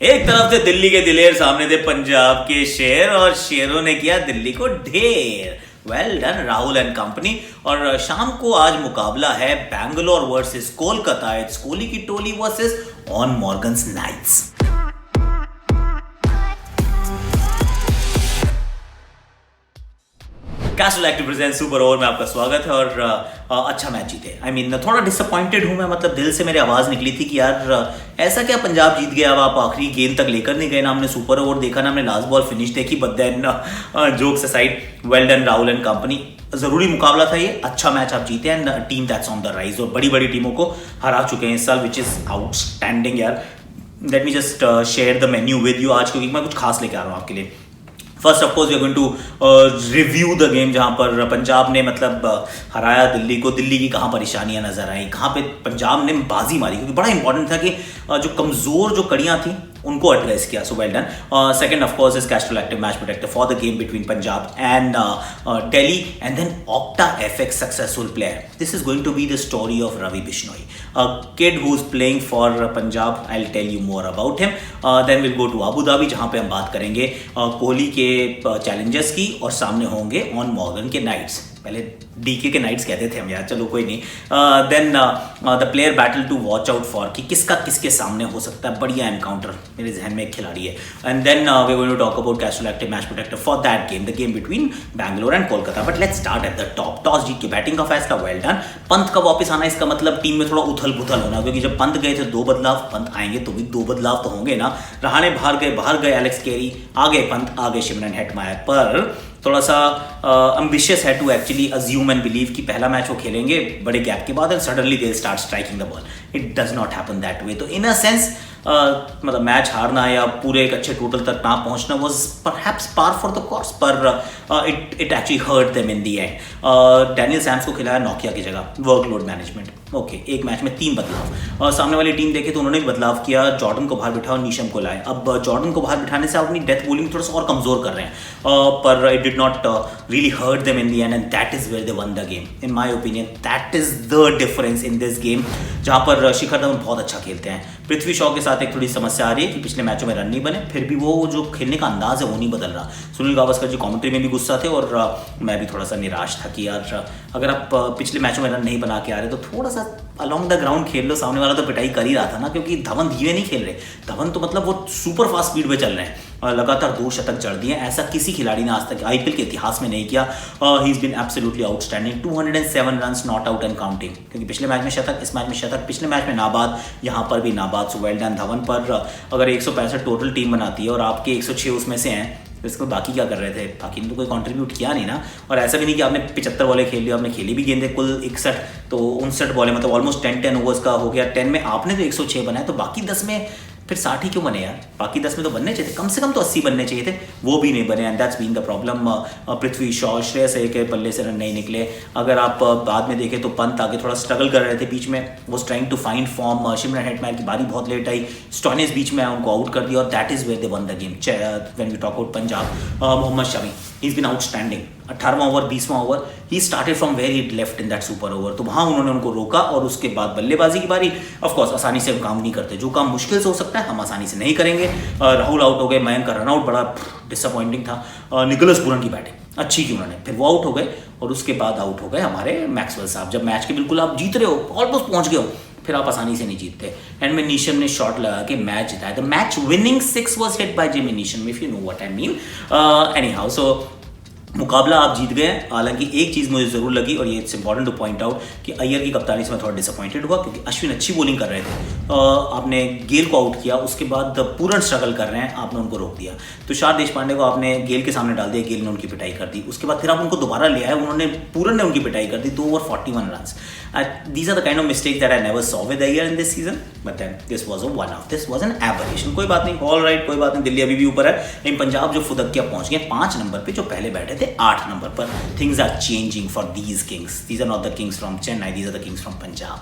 एक तरफ थे दिल्ली के दिलेर, सामने थे पंजाब के शेर, और शेरों ने किया दिल्ली को ढेर। Well done Rahul and company. और शाम को आज मुकाबला है बैंगलोर वर्सेस कोलकाता। इट्स कोहली की टोली versus Eoin Morgan's Knights. Castrol Activ present super over में आपका स्वागत है। और अच्छा मैच जीते। आई मीन थोड़ा डिसअपॉइंटेड हूं मैं, मतलब दिल से मेरी आवाज़ निकली थी कि यार ऐसा क्या पंजाब जीत गया, अब आप आखिरी गेंद तक लेकर नहीं गए ना, हमने सुपर ओवर देखा ना, हमने लास्ट बॉल फिनिश देखी। But then jokes aside, well done Rahul and company. ज़रूरी मुकाबला था ये, अच्छा मैच आप जीते and team that's on the rise, और बड़ी बड़ी टीमों को हरा चुके हैं इस साल, विच इज़ आउटस्टैंडिंग यार। Let me just share the menu with you आज, क्योंकि मैं कुछ खास लेके आ रहा हूँ आपके लिए। First of course we are going to review the game, जहाँ पर पंजाब ने मतलब हराया दिल्ली को। दिल्ली की कहाँ परेशानियां नजर आई, कहाँ पे पंजाब ने बाजी मारी, क्योंकि बड़ा इंपॉर्टेंट था कि जो कमजोर जो कड़ियाँ थी उनको एड्रेस किया। So well done. Second of course is Castrol active match protector for the game between Punjab and Delhi, and then Octa FX successful player. This is going to be the story of Ravi Bishnoi, a kid who's playing for Punjab. I'll tell you more about him. Then we'll go to Abu Dhabi, जहाँ पे हम बात करेंगे कोहली के Challengers की, और सामने होंगे ऑन मॉर्गन के नाइट्स। पहले डीके के नाइट्स कहते थे हम यार, चलो कोई नहीं। Then the player battle to watch out for, कि किसका किसके सामने हो सकता है बढ़िया एनकाउंटर, मेरे जहन में एक खिलाड़ी है। And then we going to talk about Castrol Activ match protector for that game, the game between Bangalore and Kolkata. But let's start at the top. Toss जीत के बैटिंग का फैसला, वेल डन। पंत का वापस आना, इसका मतलब टीम में थोड़ा उथल पुथल होना, क्योंकि जब पंत गए थे 2 बदलाव, पंत आएंगे तो भी 2 बदलाव तो होंगे ना। रहाणे बाहर गए एलेक्स कैरी, आगे पंत, आगे शिमरन हेटमायर। पर थोड़ा सा एम्बिशियस है to actually assume and believe कि पहला मैच वो खेलेंगे बड़े गैप के बाद, and suddenly they start striking the ball. It does not happen that way. तो इन अ सेंस मतलब मैच हारना या पूरे एक अच्छे टोटल तक ना पहुंचना was perhaps par for the course, पर it actually hurt them in the end. Daniel Sams को खिलाया नोकिया की जगह, वर्कलोड मैनेजमेंट। ओके, एक मैच में 3 बदलाव। सामने वाली टीम देखे तो उन्होंने बदलाव किया, जॉर्डन को बाहर बिठाया और नीशम को लाए। अब जॉर्डन को बाहर बिठाने से अपनी डेथ बॉलिंग थोड़ा सा और कमजोर कर रहे हैं, पर it did not really hurt them in the end that is where they won the game. In my opinion that is the difference in this game, जहां पर शिखर धवन बहुत अच्छा खेलते हैं। पृथ्वी शॉ के साथ एक थोड़ी समस्या आ रही है कि पिछले मैचों में रन नहीं बने, फिर भी वो जो खेलने का अंदाज है वो नहीं बदल रहा। सुनील गावस्कर जी कमेंट्री में भी गुस्सा थे, और मैं भी थोड़ा सा निराश था कि यार अगर आप पिछले मैचों में रन नहीं बना के आ रहे तो थोड़ा सा अलॉन्ग द ग्राउंड खेल लो। सामने वाला तो पिटाई कर ही रहा था ना, क्योंकि धवन धीरे नहीं खेल रहे, धवन तो मतलब वो सुपर फास्ट स्पीड पे चल रहे हैं, और लगातार 2 शतक जड़ दिए। ऐसा किसी खिलाड़ी ने आज तक आईपीएल के इतिहास में नहीं किया। He is been absolutely outstanding. 207 runs not out and counting, क्योंकि पिछले मैच में शतक, इस मैच में शतक, पिछले मैच में नाबाद, यहाँ पर भी नाबाद। सो वेल डन धवन। पर अगर 165 टोटल टीम बनाती है और आपके 106 उसमें से हैं, तो इसको बाकी क्या कर रहे थे? बाकी ने तो कोई कंट्रीब्यूट किया नहीं ना। और ऐसा भी नहीं कि आपने 75 बॉलें खेल ली, आपने खेली भी गेंदें कुल 61, तो 59 बॉलें, मतलब ऑलमोस्ट 10 ओवर्स का हो गया। 10 में आपने तो 106 बनाए, तो बाकी 10 में फिर 60 ही क्यों बने यार? बाकी 10 में तो बनने चाहिए थे, कम से कम तो 80 बनने चाहिए थे, वो भी नहीं बने, and that's been the problem. Prithvi Shaw, Shreyas Iyer के पल्ले से रन नहीं निकले। अगर आप बाद में देखें तो पंत आगे थोड़ा स्ट्रगल कर रहे थे बीच में, वो trying to find form. Shimron Hetmyer की बारी बहुत लेट आई, स्टोइनिस बीच में उनको आउट कर दिया, और that is where they won the game. When we talk about Punjab, Mohammed Shami, he is been outstanding. 18वां ओवर, 20वां over, he started from where he left in that super over. तो वहाँ उन्होंने उनको रोका, और उसके बाद बल्लेबाजी की बारी। ऑफकोर्स आसानी से हम काम नहीं करते, जो काम मुश्किल से हो सकता है हम आसानी से नहीं करेंगे। राहुल आउट हो गए, मयंक का रन आउट बड़ा डिसअपॉइंटिंग था। निकोलस पूरन की बैटिंग अच्छी की उन्होंने, फिर वो आउट हो गए, और उसके बाद आउट हो गए हमारे मैक्सवेल साहब। जब मैच के बिल्कुल आप जीत रहे हो, ऑलमोस्ट पहुंच गए हो, फिर आप आसानी से नहीं जीतते। एंड में नीशम ने शॉट लगा के मैच जिताया। The match winning 6 was hit by Jimmy Neesham, if you know what I mean. Anyhow, so मुकाबला आप जीत गए। हालांकि एक चीज़ मुझे ज़रूर लगी, और ये it's important two point out, कि अय्यर की कप्तानी से मैं थोड़ा डिसअपॉइंटेड हुआ, क्योंकि अश्विन अच्छी बॉलिंग कर रहे थे। आपने गेल को आउट किया, उसके बाद पूरन स्ट्रगल कर रहे हैं, आपने उनको रोक दिया। तुषार देशपांडे को आपने गेल के सामने डाल दिया, गेल ने उनकी पिटाई कर दी। उसके बाद फिर आप उनको दोबारा ले आए, उन्होंने पूरन ने उनकी पिटाई कर दी, 2 over 41 run. These are the kind of mistakes that I never saw with Aiyar in this season, but then this was a one-off, this was an aberration. कोई बात नहीं, all right, कोई बात नहीं, दिल्ली अभी भी ऊपर है, लेकिन पंजाब जो फुदकिया पहुंच गए 5 नंबर पे, जो पहले बैठे थे 8 नंबर पर। Things are changing for these kings. These are not the kings from Chennai, these are the kings from Punjab.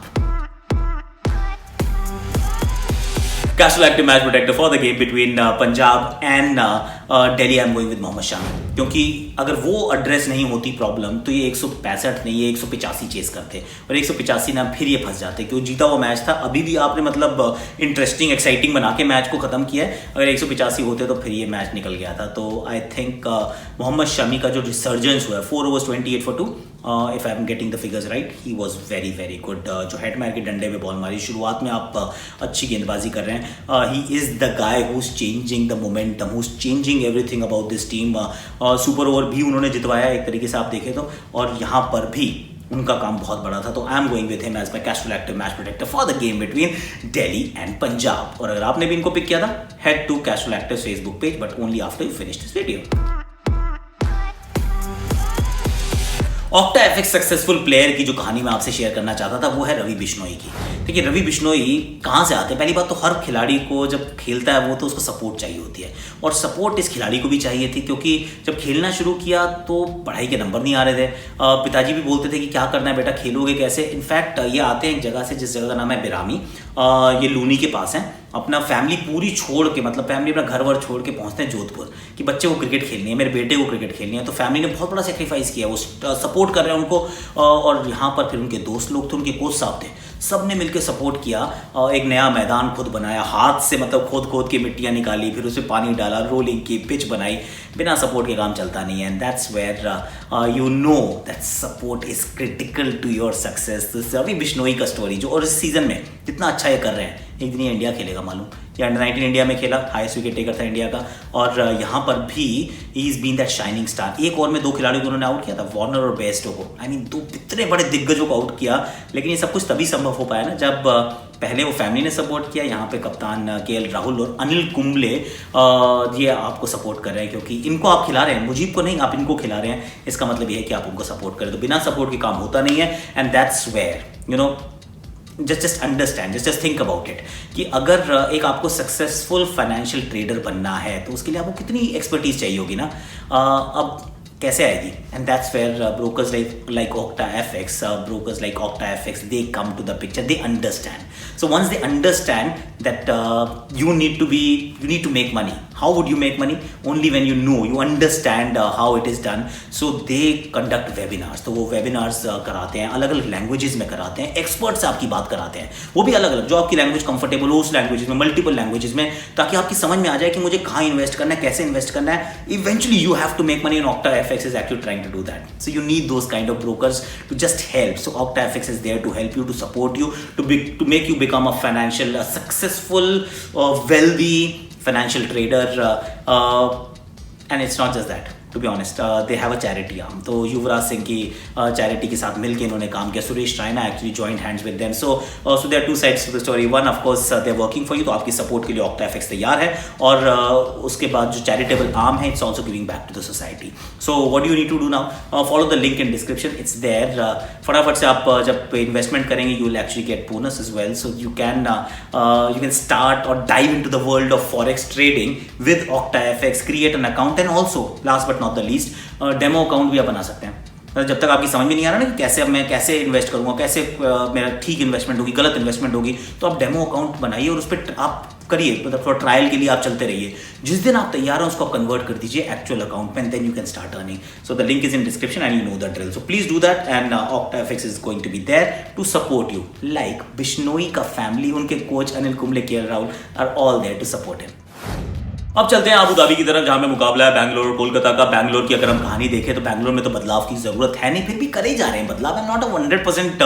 Casual active match protector for the game between Punjab and Delhi. I'm going with Mohammad Shami, क्योंकि अगर वो address नहीं होती problem तो ये 165 नहीं, ये 185 chess करते और 185 ना फिर ये फंस जाते, क्यों जीता वो मैच था। अभी भी आपने मतलब इंटरेस्टिंग एक्साइटिंग बना के मैच को खत्म किया है, अगर 185 होते तो फिर ये मैच निकल गया था। तो आई थिंक मोहम्मद शमी का जो रिसर्जेंस हुआ है 4 overs 28 for 2, if I am getting the figures right, he was very very good. जो हेड मार के डंडे में बॉल मारी, शुरुआत में आप अच्छी गेंदबाजी कर रहे हैं। He is the guy who is changing the momentum, who is changing everything about this team. Super over भी उन्होंने जितवाया एक तरीके से आप देखें तो, और यहाँ पर भी उनका काम बहुत बड़ा था। तो I am going with him as my Castrol active match protector for the game between Delhi and Punjab. और अगर आपने भी इनको पिक किया था, head to Castrol active Facebook page, but only after you finish this video. Octa FX successful player की जो कहानी मैं आपसे शेयर करना चाहता था वो है रवि बिश्नोई की। देखिए रवि बिश्नोई कहाँ से आते हैं? पहली बात तो हर खिलाड़ी को जब खेलता है वो तो उसको सपोर्ट चाहिए होती है, और सपोर्ट इस खिलाड़ी को भी चाहिए थी, क्योंकि जब खेलना शुरू किया तो पढ़ाई के नंबर नहीं आ रहे थे। पिताजी भी बोलते थे कि क्या करना है बेटा, खेलोगे कैसे। इनफैक्ट ये आते हैं एक जगह से जिस जगह का नाम है बिरामी, ये लूनी के पास है। अपना फैमिली पूरी छोड़ के, मतलब फैमिली अपना घर वर छोड़ के पहुंचते हैं जोधपुर कि बच्चे को क्रिकेट खेलनी है, मेरे बेटे को क्रिकेट खेलनी है। तो फैमिली ने बहुत बड़ा सेक्रीफाइस किया, वो सपोर्ट कर रहे हैं उनको। और यहाँ पर फिर उनके दोस्त लोग थे, उनके कोच साहब थे, सब ने मिलकर सपोर्ट किया। एक नया मैदान खुद बनाया हाथ से, मतलब खोद के मिट्टियाँ निकाली, फिर उसमें पानी डाला, रोलिंग की पिच बनाई। बिना सपोर्ट के काम चलता नहीं है, and that's where you know that support is critical to your success. Ravi Bishnoi का स्टोरी जो, और इस सीजन में जितना अच्छा ये कर रहे हैं, एक दिन ये इंडिया खेलेगा मालूम। ये अंडर 19 इंडिया में खेला, हाईएस्ट विकेट टेकर था इंडिया का, और यहाँ पर भी he is been that shining star. एक ओवर में 2 खिलाड़ियों को उन्होंने आउट किया था, वार्नर और बेस्टो को। आई मीन 2 इतने बड़े दिग्गजों को आउट किया, लेकिन ये सब कुछ तभी संभव हो पाया ना जब पहले वो फैमिली ने सपोर्ट किया, यहाँ पे कप्तान केएल राहुल और अनिल कुंबले ये आपको सपोर्ट कर रहे हैं, क्योंकि इनको आप खिला रहे हैं, मुजीब को नहीं, आप इनको खिला रहे हैं। इसका मतलब ये है कि आप उनको सपोर्ट करें। तो बिना सपोर्ट के काम होता नहीं है, and that's where you know just understand, just think about it कि अगर एक आपको सक्सेसफुल फाइनेंशियल ट्रेडर बनना है तो उसके लिए आपको कितनी एक्सपर्टीज चाहिए होगी ना। अब कैसे आएगी? And that's where brokers like Octa FX, brokers like Octa FX, they come to the picture, they understand. So once they understand that you need to make money. How would you make money? Only when you understand how it is done. So they conduct webinars. तो वो webinars कराते हैं, अलग अलग languages में कराते हैं, expert से आपकी बात कराते हैं, वो भी अलग अलग, जो आपकी लैंग्वेज कंफर्टेबल हो उस लैंग्वेज में, मल्टीपल लैंग्वेजेस में, ताकि आपकी समझ में आ जाए कि मुझे कहाँ इन्वेस्ट करना है, कैसे इन्वेस्ट करना है। Eventually you have to make money, and Octa FX is actually trying to do that. So you need those kind of brokers to just help. So Octa FX is there to help you, to support you, to make you become a financial, successful, wealthy financial trader. And it's not just that. To be honest, they have a charity arm. तो युवराज सिंह की charity के साथ मिलकर इन्होंने काम किया। Suresh Raina actually joint hands with them. So there are 2 sides to the story. One, of course, they are working for you, तो आपकी सपोर्ट के लिए Octa FX तैयार है, और उसके बाद जो चैरिटेबल आर्म है, it's also giving back to the society. So what do you need to do now? Follow the link in description. It's there. फटाफट से आप जब इन्वेस्टमेंट करेंगे, you will actually get bonus as well. So you can start or dive into the world of forex trading with Octa FX. Create an account, and also last but not the least, demo account भी आप बना सकते हैं। जब तक आपकी समझ में नहीं आ रहा ना कि कैसे मैं कैसे इन्वेस्ट करूँगा, कैसे मेरा ठीक इन्वेस्टमेंट होगी, गलत इन्वेस्टमेंट होगी, तो आप डेमो अकाउंट बनाइए और उस पर आप करिए, मतलब थोड़ा ट्रायल के लिए आप चलते रहिए। जिस दिन आप तैयार हैं उसको आप कन्वर्ट कर दीजिए एक्चुअल अकाउंट में, then you can start earning. So the link is in description and you know the drill. So please do that, and Octa FX is going to be there to support you. Like Bishnoi का फैमिली, उनके coach Anil Kumble, KL Rahul are all there to support him. अब चलते हैं Abu Dhabi की तरफ, जहां में मुकाबला है बैंगलोर और कोलकाता का। बैंगलोर की अगर हम कहानी देखें तो बैंगलोर में तो बदलाव की जरूरत है नहीं, फिर भी करे जा रहे हैं बदलाव। I am not 100%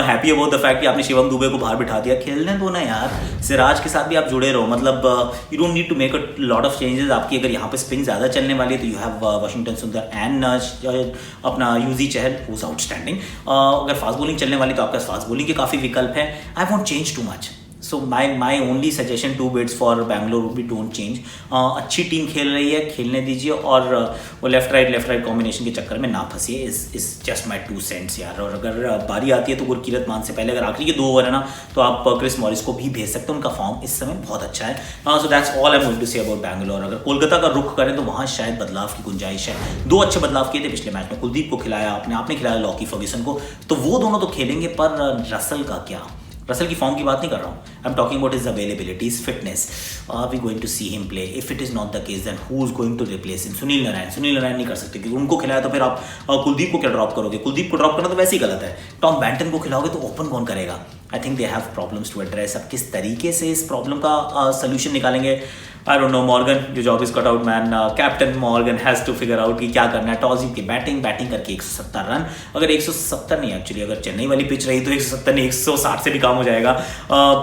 happy about the fact कि आपने शिवम दुबे को बाहर बिठा दिया। खेलने दो ना यार, सिराज के साथ भी आप जुड़े रहो। मतलब you don't need to make a lot of changes. आपकी अगर यहाँ पे स्पिन ज्यादा चलने वाली है तो you have Washington Sundar and अपना Yuzi Chahal, who is outstanding. अगर फास्ट बॉलिंग चलने वाली तो आपके फास्ट बॉलिंग के काफी विकल्प है। I won't change too much. So my only suggestion, 2 bids for Bangalore would be don't change. अच्छी टीम खेल रही है, खेलने दीजिए, और वो लेफ्ट राइट कॉम्बिनेशन के चक्कर में ना फंसिए। इज जस्ट माई 2 cents यार। और अगर बारी आती है तो गुरकीरत मान से पहले अगर आखिरी के 2 ओवर है ना, तो आप क्रिस मॉरिस को भी भेज सकते हैं, उनका फॉर्म इस समय बहुत अच्छा है। So that's all I am going to say about Bangalore. अगर कोलकाता का रुख करें तो वहाँ शायद बदलाव की गुंजाइश है। 2 अच्छे बदलाव किए थे पिछले मैच में, कुलदीप को खिलाया आपने खिलाया लॉकी फर्ग्यूसन को, तो वो दोनों तो खेलेंगे, पर रसल का क्या? रसल की फॉर्म की बात नहीं कर रहा हूँ, I am talking about his availability, his fitness. Are we going to see him play? If it is not the case, then who is going to replace him? Sunil Narine नहीं कर सकते क्योंकि उनको खिलाया तो फिर आप कुलदीप को क्या ड्रॉप करोगे? कुलदीप को ड्रॉप करना तो वैसे ही गलत है. टॉम बैंटन को खिलाओगे तो ओपन कौन करेगा? I think they have problems to address. अब किस तरीके से इस प्रॉब्लम का सोल्यूशन निकालेंगे, आई डोंट नो. मॉर्गन, जो job is cut out man. Captain Morgan has to figure out कि क्या करना है. टॉस जीत के बैटिंग करके 170 रन. अगर 170 नहीं, एक्चुअली अगर चेन्नई वाली पिच रही तो 170 नहीं, 160 से भी काम हो जाएगा.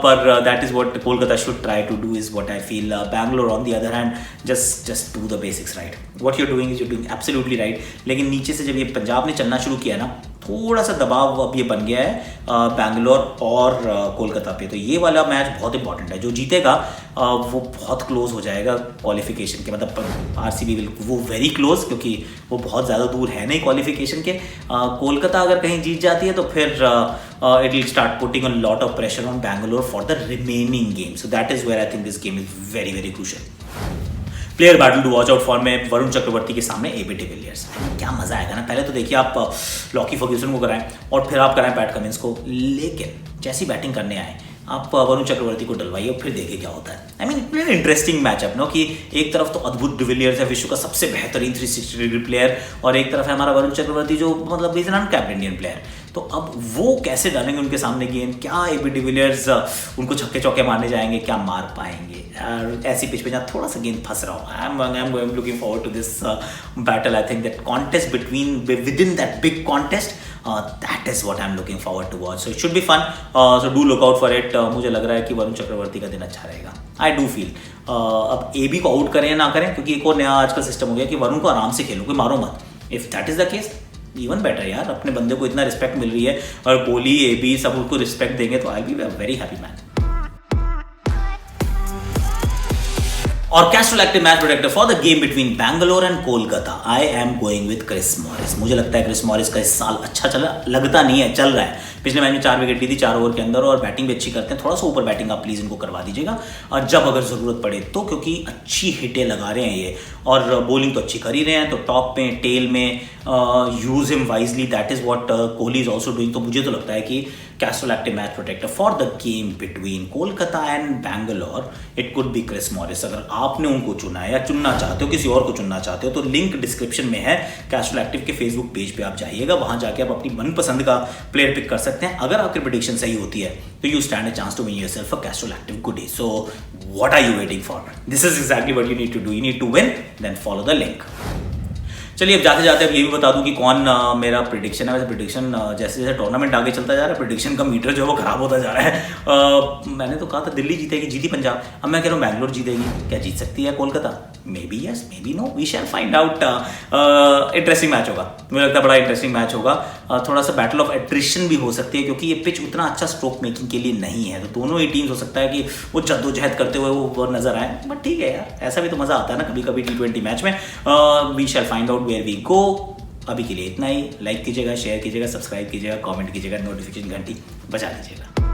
पर that is what Kolkata should try to do, is what I feel. Bangalore on the other hand just do the basics right. What you are doing absolutely right. लेकिन नीचे से जब ये पंजाब ने चलना शुरू किया ना, थोड़ा सा दबाव अब ये बन गया है बैंगलोर और कोलकाता पे. तो ये वाला मैच बहुत इंपॉर्टेंट है. जो जीतेगा वो बहुत क्लोज हो जाएगा क्वालिफिकेशन के, मतलब आरसीबी विल वो वेरी क्लोज, क्योंकि वो बहुत ज़्यादा दूर है नहीं क्वालिफिकेशन के. कोलकाता अगर कहीं जीत जाती है तो फिर it will start putting a lot of pressure on Bangalore for the remaining game. So that is where I think this game is very very crucial. Player battle to watch out for में वरुण चक्रवर्ती के सामने AB de Villiers. क्या मजा आएगा ना. पहले तो देखिए आप लॉकी फर्ग्यूसन को कराएं और फिर आप कराएं पैट कमिंस को, लेकिन जैसी बैटिंग करने आए आप वरुण चक्रवर्ती को डलवाइए और फिर देखिए क्या होता है. I mean interesting matchup no, कि एक तरफ तो अद्भुत डिविलियर्स है, विश्व का सबसे बेहतरीन 360 डिग्री प्लेयर, और एक तरफ है हमारा वरुण चक्रवर्ती जो मतलब is an uncapped Indian player. तो अब वो कैसे डालेंगे उनके सामने गेंद? क्या एबी डिविलियर्स उनको छक्के चौके मारने जाएंगे? क्या मार पाएंगे? ऐसी पिच पे जहाँ थोड़ा सा गेंद फंस रहा हूँ. I am going looking forward to this battle. I think that contest between within that big contest, that is what I'm looking forward to watch. So it should be fun. So do look out for it. मुझे लग रहा है कि वरुण चक्रवर्ती का दिन अच्छा रहेगा. I do feel. अब AB को आउट करें या ना करें, क्योंकि एक और नया आजकल सिस्टम हो गया कि वरुण को आराम से खेलो, कोई मारो मत. If that is the case, even better यार. अपने बंदे को इतना रिस्पेक्ट मिल रही है और कोहली AB सब उसको रिस्पेक्ट देंगे तो I'll be a very happy man. और Castrol active match protector for the game between Bangalore and Kolkata, I am going with Chris Morris. मुझे लगता है क्रिस मॉरिस का इस साल अच्छा चला, लगता नहीं है, चल रहा है. पिछले मैच में 4 विकेट ली थी 4 ओवर के अंदर, और बैटिंग भी अच्छी करते हैं. थोड़ा सा ऊपर बैटिंग आप प्लीज इनको करवा दीजिएगा, और जब अगर जरूरत पड़े तो, क्योंकि अच्छी हिटें लगा रहे हैं ये, और बॉलिंग तो अच्छी कर ही रहे हैं. तो टॉप में, टेल में use him wisely. That is what Kohli is also doing. तो मुझे तो लगता है कि Castrol active match protector for the game between Kolkata and Bangalore, it could be Chris Morris. अगर आपने उनको चुना है या चुनना चाहते हो, किसी और को चुनना चाहते हो, तो लिंक डिस्क्रिप्शन में है. कैस्ट्रल एक्टिव के फेसबुक पेज पे आप जाइएगा, वहां जाके आप अपनी मनपसंद का प्लेयर पिक कर सकते हैं. अगर आपकी प्रेडिक्शन सही होती है तो you stand a chance to win yourself a Castrol active goodie. So what are you waiting for? This is exactly what you need to do. You need to win, then follow the link. चलिए अब जाते जाते अब ये भी बता दूं कि कौन मेरा प्रिडिक्शन है. वैसे प्रिडिक्शन जैसे जैसे टूर्नामेंट आगे चलता जा रहा है, प्रिडिक्शन का मीटर जो है वो खराब होता जा रहा है. मैंने तो कहा था दिल्ली जीतेगी, जीती पंजाब. अब मैं कह रहा हूँ बैंगलोर जीतेगी. क्या जीत सकती है Kolkata? Maybe yes, maybe no, we shall find out. Interesting match होगा, मुझे लगता है बड़ा इंटरेस्टिंग मैच होगा. थोड़ा सा बैटल ऑफ एट्रिशन भी हो सकती है, क्योंकि ये पिच उतना अच्छा स्ट्रोक मेकिंग के लिए नहीं है. तो दोनों ही टीम्स हो सकता है कि वो जद्दोजहद करते हुए वो नजर आए. बट ठीक है यार, ऐसा भी तो मजा आता है ना कभी कभी T20 मैच में. We shall find out where we go. अभी के लिए इतना ही. लाइक कीजिएगा, शेयर कीजिएगा, सब्सक्राइब कीजिएगा, कमेंट कीजिएगा, नोटिफिकेशन घंटी बजा दीजिएगा.